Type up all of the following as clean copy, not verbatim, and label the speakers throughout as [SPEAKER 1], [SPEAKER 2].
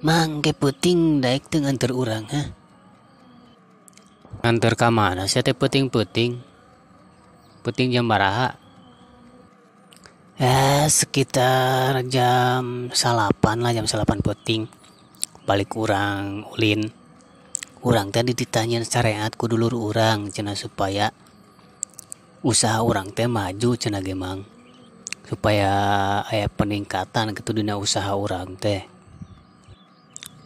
[SPEAKER 1] Mang ke puting daek teu nganter urang ha.
[SPEAKER 2] Nganter ka mana sia teh peuting-peuting? Peuting jam baraha?
[SPEAKER 1] Ya sekitar jam 8 lah, jam 8 puting. Balik urang ulin. Urang teh ditanyain syariat ku dulur urang cenah supaya usaha urang teh maju cenah ge Mang. Supaya aya peningkatan gitu dina usaha urang teh.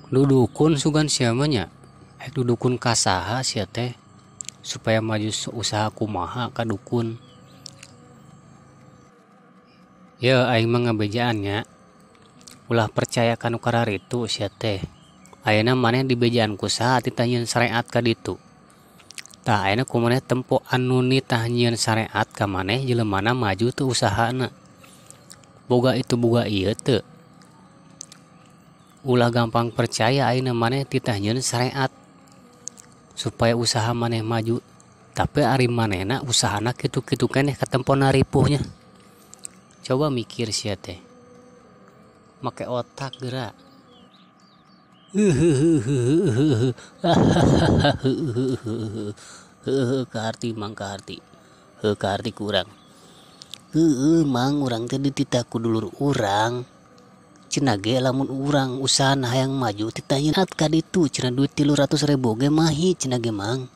[SPEAKER 2] Dudukun sugan sia mah nya. Dudukun ka saha sia teh? Supaya maju usaha kumaha ka dukun. Ya aing mah ngabejaannya. Ulah percaya kanu kararitu sia teh. Ayeuna maneh di bejaan ku saha ditanyain syariat ka ditu. Tah ayeuna kumaneh tempo anu nitah nyieun syariat ka maneh jeleumana maju teu usahana. Boga itu boga ieu teu. Ulah gampang percaya ayeuna maneh titah nyieun syariat supaya usaha maneh maju. Tapi ari manehna usahana kitu-kitu keneh katempona ripuhnya. Coba mikir sia teh. Make otak geura.
[SPEAKER 1] Kaharti Mang kaharti. Kaharti kurang. Mang urang teh dititah ku dulur urang. Cenah ge lamun urang usahana hayang maju ditanyain ka ditu cenah duit 300.000 ge mahi cenah ge Mang.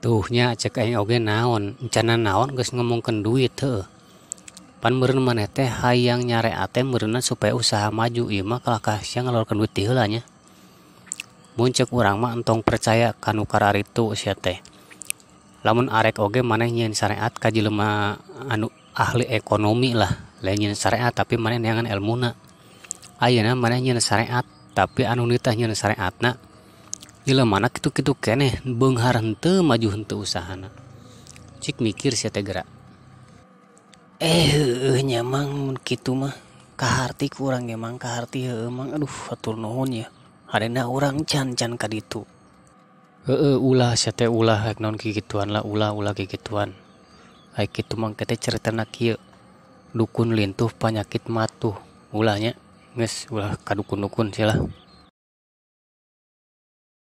[SPEAKER 2] Tuh nya cek aing oge naon, encana naon geus ngomongkeun duit heuh. Pan meureun maneh teh hayang nyareat teh meureunna supaya usaha maju ieu mah kalahkah sia ngalorkeun duit ti heula nya. Mun ceuk urang mah entong percaya kanu kararitu sia teh. Lamun arek oge maneh nyieun syariat ka jelema anu ahli ekonomi lah, lain nyieun syariat tapi maneh neangan elmuna. Ayeuna maneh nyieun syariat tapi anu nitah nyieun syariatna jeleumana kitu-kitu keneh beunghar henteu maju henteu usahana. Cik mikir sia teh geura.
[SPEAKER 1] Heueuh nya Mang mun kitu mah. Kaharti kurang ge Mang kaharti heueuh Mang. Aduh hatur nuhun ya. Harena urang can ka ditu.
[SPEAKER 2] Heueuh ulah sia teh ulah rek naon kikituan lah ulah kikituan. Ai kitu mah teh caritana kieu. Dukun lintuh panyakit matuh. Ulah nya geus ulah ka dukun-dukun sia lah.